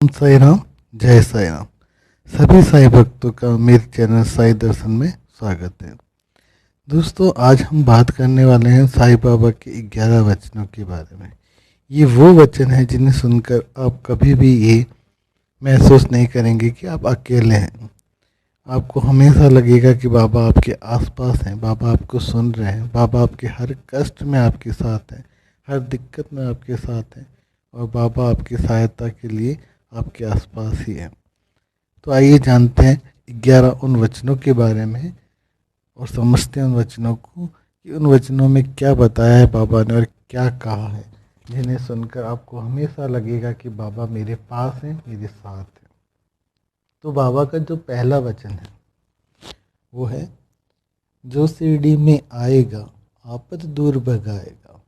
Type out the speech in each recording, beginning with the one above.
साई राम। जय साई राम। सभी साई भक्तों का मेरे चैनल साई दर्शन में स्वागत है। दोस्तों, आज हम बात करने वाले हैं साईं बाबा के 11 वचनों के बारे में। ये वो वचन हैं जिन्हें सुनकर आप कभी भी ये महसूस नहीं करेंगे कि आप अकेले हैं। आपको हमेशा लगेगा कि बाबा आपके आसपास हैं, बाबा आपको सुन रहे हैं, बाबा आपके हर कष्ट में आपके साथ हैं, हर दिक्कत में आपके साथ हैं और बाबा आपकी सहायता के लिए आपके आसपास ही है। तो आइए जानते हैं 11 उन वचनों के बारे में और समझते हैं उन वचनों को कि उन वचनों में क्या बताया है बाबा ने और क्या कहा है, जिन्हें सुनकर आपको हमेशा लगेगा कि बाबा मेरे पास हैं, मेरे साथ हैं। तो बाबा का जो पहला वचन है वो है, जो शिरडी में आएगा आपद दूर भगाएगा।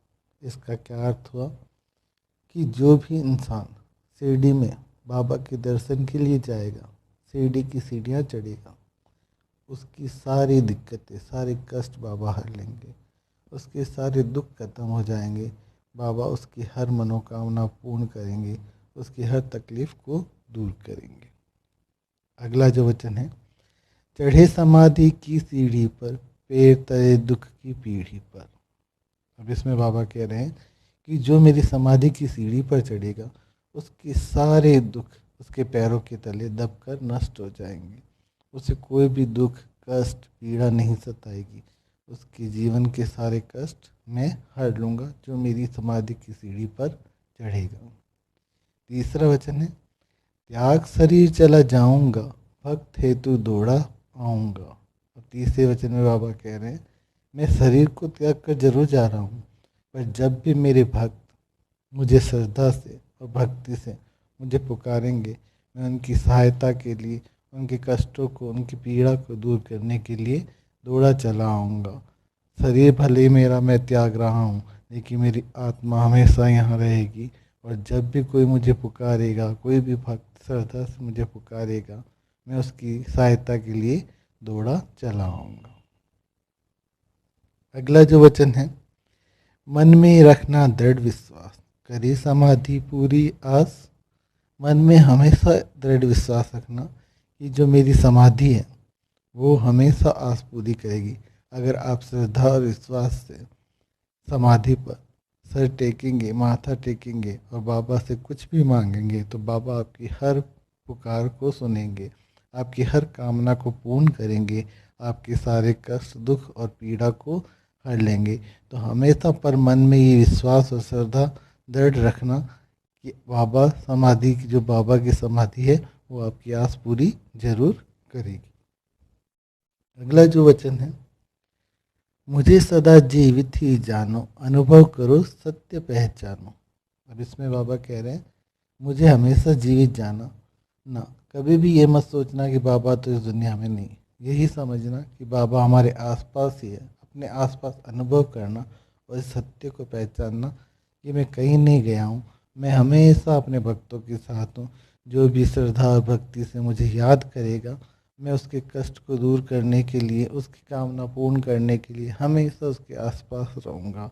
इसका क्या अर्थ हुआ कि जो भी इंसान शिरडी में बाबा के दर्शन के लिए जाएगा, शिरडी की सीढ़ियाँ चढ़ेगा, उसकी सारी दिक्कतें, सारे कष्ट बाबा हर लेंगे, उसके सारे दुख खत्म हो जाएंगे, बाबा उसकी हर मनोकामना पूर्ण करेंगे, उसकी हर तकलीफ को दूर करेंगे। अगला जो वचन है, चढ़े समाधि की सीढ़ी पर, पैर तले दुख की पीढ़ी पर। अब इसमें बाबा कह रहे हैं कि जो मेरी समाधि की सीढ़ी पर चढ़ेगा उसके सारे दुख उसके पैरों के तले दबकर नष्ट हो जाएंगे। उसे कोई भी दुख, कष्ट, पीड़ा नहीं सताएगी। उसके जीवन के सारे कष्ट मैं हर लूँगा जो मेरी समाधि की सीढ़ी पर चढ़ेगा। तीसरा वचन है, त्याग शरीर चला जाऊंगा, भक्त हेतु दौड़ा आऊँगा। अब तीसरे वचन में बाबा कह रहे हैं, मैं शरीर को त्याग कर जरूर जा रहा हूँ, पर जब भी मेरे भक्त मुझे श्रद्धा से और भक्ति से मुझे पुकारेंगे, मैं उनकी सहायता के लिए, उनके कष्टों को, उनकी पीड़ा को दूर करने के लिए दौड़ा चला आऊँगा। शरीर भले मेरा मैं त्याग रहा हूँ, लेकिन मेरी आत्मा हमेशा यहाँ रहेगी। और जब भी कोई मुझे पुकारेगा, कोई भी भक्त श्रद्धा से मुझे पुकारेगा, मैं उसकी सहायता के लिए दौड़ा चला आऊँगा। अगला जो वचन है, मन में रखना दृढ़ विश्वास, करी समाधि पूरी आस। मन में हमेशा दृढ़ विश्वास रखना कि जो मेरी समाधि है वो हमेशा आस पूरी करेगी। अगर आप श्रद्धा और विश्वास से समाधि पर सर टेकेंगे, माथा टेकेंगे और बाबा से कुछ भी मांगेंगे, तो बाबा आपकी हर पुकार को सुनेंगे, आपकी हर कामना को पूर्ण करेंगे, आपके सारे कष्ट, दुख और पीड़ा को हर लेंगे। तो हमेशा पर मन में ये विश्वास और श्रद्धा दृढ़ रखना कि बाबा समाधि की, जो बाबा की समाधि है वो आपकी आस पूरी जरूर करेगी। अगला जो वचन है, मुझे सदा जीवित ही जानो, अनुभव करो सत्य पहचानो। अब इसमें बाबा कह रहे हैं, मुझे हमेशा जीवित जाना ना, कभी भी ये मत सोचना कि बाबा तो इस दुनिया में नहीं। यही समझना कि बाबा हमारे आसपास ही है। अपने आसपास अनुभव करना और इस सत्य को पहचानना कि मैं कहीं नहीं गया हूँ, मैं हमेशा अपने भक्तों के साथ हूँ। जो भी श्रद्धा और भक्ति से मुझे याद करेगा, मैं उसके कष्ट को दूर करने के लिए, उसकी कामना पूर्ण करने के लिए हमेशा उसके आसपास रहूँगा।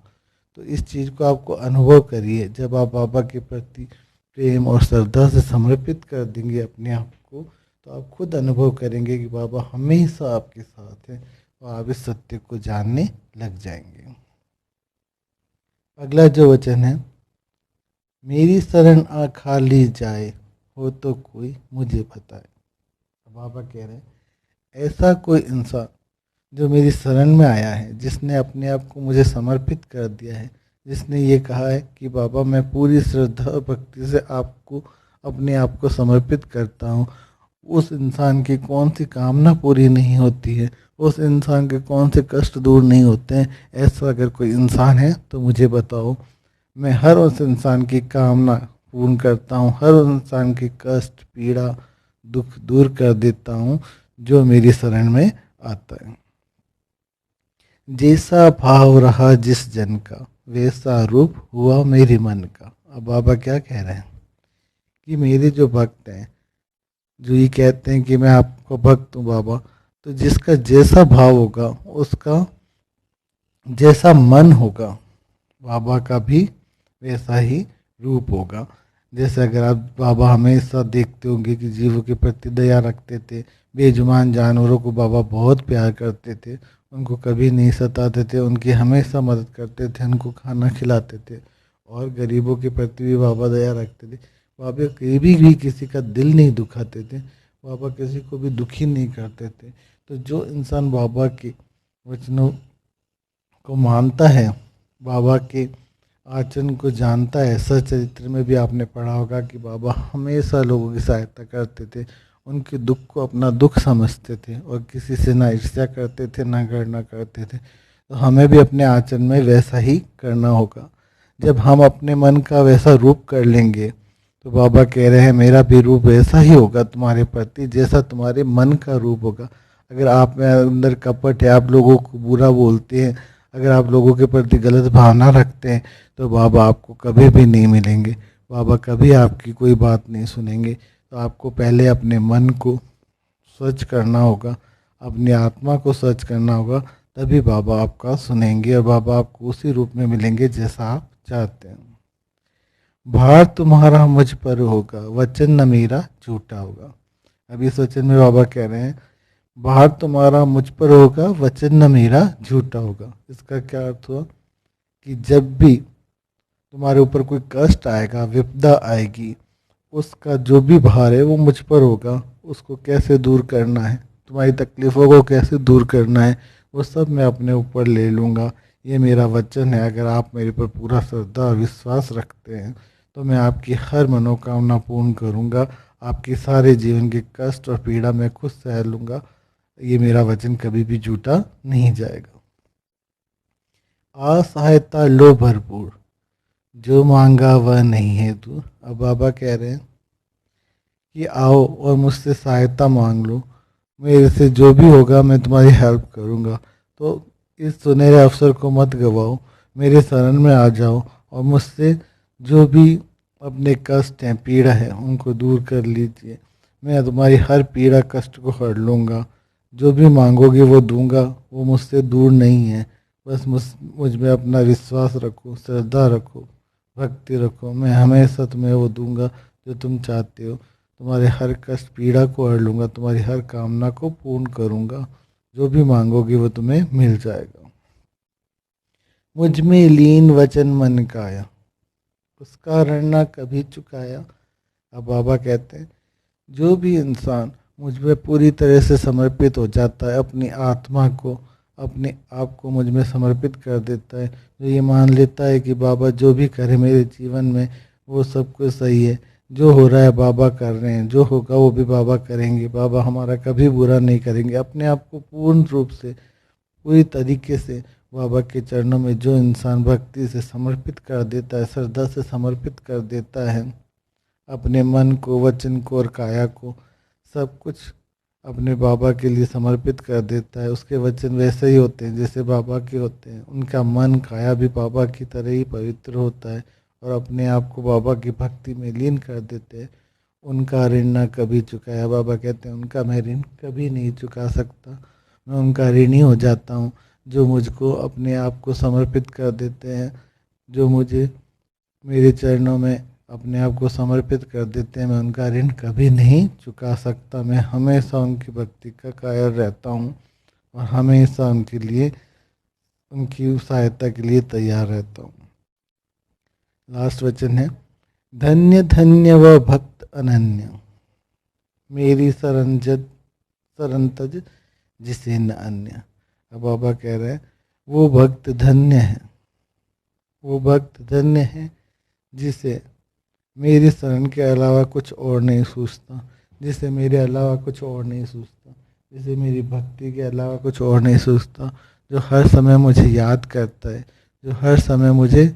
तो इस चीज़ को आपको अनुभव करिए। जब आप बाबा के प्रति प्रेम और श्रद्धा से समर्पित कर देंगे अपने आप को, तो आप खुद अनुभव करेंगे कि बाबा हमेशा आपके साथ हैं और आप इस सत्य को जानने लग जाएंगे। अगला जो वचन है, मेरी शरण आ खाली जाए, हो तो कोई मुझे बताए। बाबा कह रहे हैं, ऐसा कोई इंसान जो मेरी शरण में आया है, जिसने अपने आप को मुझे समर्पित कर दिया है, जिसने ये कहा है कि बाबा मैं पूरी श्रद्धा और भक्ति से आपको, अपने आप को समर्पित करता हूँ, उस इंसान की कौन सी कामना पूरी नहीं होती है, उस इंसान के कौन से कष्ट दूर नहीं होते हैं। ऐसा अगर कोई इंसान है तो मुझे बताओ। मैं हर उस इंसान की कामना पूर्ण करता हूँ, हर उस इंसान के कष्ट, पीड़ा, दुख दूर कर देता हूँ जो मेरी शरण में आता है। जैसा भाव रहा जिस जन का, वैसा रूप हुआ मेरे मन का। अब बाबा क्या कह रहे हैं कि मेरे जो भक्त हैं, जो ये कहते हैं कि मैं आपका भक्त हूँ बाबा, तो जिसका जैसा भाव होगा, उसका जैसा मन होगा, बाबा का भी वैसा ही रूप होगा। जैसे अगर आप बाबा हमेशा देखते होंगे कि जीवों के प्रति दया रखते थे, बेजुबान जानवरों को बाबा बहुत प्यार करते थे, उनको कभी नहीं सताते थे, उनकी हमेशा मदद करते थे, उनको खाना खिलाते थे, और गरीबों के प्रति भी बाबा दया रखते थे। बाबा कभी भी किसी का दिल नहीं दुखाते थे, बाबा किसी को भी दुखी नहीं करते थे। तो जो इंसान बाबा के वचनों को मानता है, बाबा के आचरण को जानता है, सचरित्र में भी आपने पढ़ा होगा कि बाबा हमेशा लोगों की सहायता करते थे, उनके दुख को अपना दुख समझते थे, और किसी से ना ईर्ष्या करते थे ना घृणा करते थे। तो हमें भी अपने आचरण में वैसा ही करना होगा। जब हम अपने मन का वैसा रूप कर लेंगे, तो बाबा कह रहे हैं मेरा भी रूप वैसा ही होगा तुम्हारे प्रति जैसा तुम्हारे मन का रूप होगा। अगर आप में अंदर कपट है, आप लोगों को बुरा बोलते हैं, अगर आप लोगों के प्रति गलत भावना रखते हैं, तो बाबा आपको कभी भी नहीं मिलेंगे, बाबा कभी आपकी कोई बात नहीं सुनेंगे। तो आपको पहले अपने मन को स्वच्छ करना होगा, अपनी आत्मा को स्वच्छ करना होगा, तभी बाबा आपका सुनेंगे और बाबा आपको उसी रूप में मिलेंगे जैसा आप चाहते हैं। भार तुम्हारा मुझ पर होगा, वचन न मेरा झूठा होगा। अभी इस वचन में बाबा कह रहे हैं भार तुम्हारा मुझ पर होगा, वचन न मेरा झूठा होगा। इसका क्या अर्थ हुआ कि जब भी तुम्हारे ऊपर कोई कष्ट आएगा, विपदा आएगी, उसका जो भी भार है वो मुझ पर होगा। उसको कैसे दूर करना है, तुम्हारी तकलीफ़ों को कैसे दूर करना है, वो सब मैं अपने ऊपर ले लूँगा। ये मेरा वचन है। अगर आप मेरे पर पूरा श्रद्धा और विश्वास रखते हैं, तो मैं आपकी हर मनोकामना पूर्ण करूँगा। आपके सारे जीवन के कष्ट और पीड़ा मैं खुद सह लूँगा। ये मेरा वचन कभी भी झूठा नहीं जाएगा। असहायता लो भरपूर, जो मांगा वह नहीं है तू। अब बाबा कह रहे हैं कि आओ और मुझसे सहायता मांग लो, मेरे से जो भी होगा मैं तुम्हारी हेल्प करूँगा। तो इस सुनहरे अवसर को मत गवाओ, मेरे शरण में आ जाओ और मुझसे जो भी अपने कष्ट हैं, पीड़ा है, उनको दूर कर लीजिए। मैं तुम्हारी हर पीड़ा कष्ट को हर लूँगा। जो भी मांगोगे वो दूंगा, वो मुझसे दूर नहीं है। बस मुझ में अपना विश्वास रखो, श्रद्धा रखो, भक्ति रखो। मैं हमेशा तुम्हें वो दूंगा जो तुम चाहते हो। तुम्हारे हर कष्ट पीड़ा को हर लूँगा, तुम्हारी हर कामना को पूर्ण करूँगा। जो भी मांगोगे वो तुम्हें मिल जाएगा। मुझ में लीन वचन मन काया, उसका ऋण ना कभी चुकाया। अब बाबा कहते हैं जो भी इंसान मुझ में पूरी तरह से समर्पित हो जाता है, अपनी आत्मा को, अपने आप को मुझ में समर्पित कर देता है, जो ये मान लेता है कि बाबा जो भी करे मेरे जीवन में वो सब कुछ सही है, जो हो रहा है बाबा कर रहे हैं, जो होगा वो भी बाबा करेंगे, बाबा हमारा कभी बुरा नहीं करेंगे। अपने आप को पूर्ण रूप से, पूरी तरीके से बाबा के चरणों में जो इंसान भक्ति से समर्पित कर देता है, श्रद्धा से समर्पित कर देता है, अपने मन को, वचन को और काया को, सब कुछ अपने बाबा के लिए समर्पित कर देता है, उसके वचन वैसे ही होते हैं जैसे बाबा के होते हैं। उनका मन, काया भी बाबा की तरह ही पवित्र होता है और अपने आप को बाबा की भक्ति में लीन कर देते हैं। उनका ऋण ना कभी चुकाया। बाबा कहते हैं उनका मैं ऋण कभी नहीं चुका सकता। मैं उनका ऋणी हो जाता हूँ जो मुझको अपने आप को समर्पित कर देते हैं, जो मुझे मेरे चरणों में अपने आप को समर्पित कर देते हैं। मैं उनका ऋण कभी नहीं चुका सकता। मैं हमेशा उनकी भक्ति का कायल रहता हूँ और हमेशा उनके लिए, उनकी सहायता के लिए तैयार रहता हूँ। लास्ट वचन है, धन्य धन्य व भक्त अनन्य, मेरी शरण तज जिसे न अन्य। अब बाबा कह रहे हैं वो भक्त धन्य है, वो भक्त धन्य है जिसे मेरी शरण के अलावा कुछ और नहीं सोचता, जिसे मेरे अलावा कुछ और नहीं सोचता, जिसे मेरी भक्ति के अलावा कुछ और नहीं सोचता, जो हर समय मुझे याद करता है, जो हर समय मुझे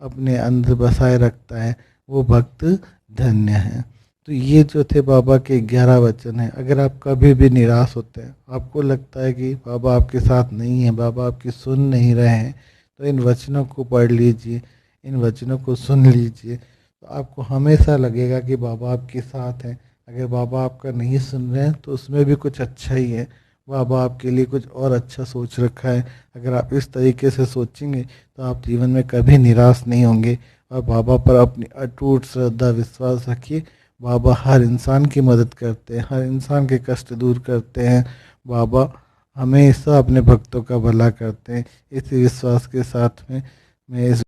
अपने अंदर बसाए रखता है, वो भक्त धन्य है। तो ये जो थे बाबा के 11 वचन हैं। अगर आप कभी भी निराश होते हैं, आपको लगता है कि बाबा आपके साथ नहीं है, बाबा आपकी सुन नहीं रहे हैं, तो इन वचनों को पढ़ लीजिए, इन वचनों को सुन लीजिए, तो आपको हमेशा लगेगा कि बाबा आपके साथ हैं। अगर बाबा आपका नहीं सुन रहे हैं तो उसमें भी कुछ अच्छा ही है, बाबा आपके लिए कुछ और अच्छा सोच रखा है। अगर आप इस तरीके से सोचेंगे तो आप जीवन में कभी निराश नहीं होंगे। और बाबा पर अपनी अटूट श्रद्धा विश्वास रखिए। बाबा हर इंसान की मदद करते हैं, हर इंसान के कष्ट दूर करते हैं। बाबा हमेशा अपने भक्तों का भला करते हैं। इसी विश्वास के साथ में मैं इस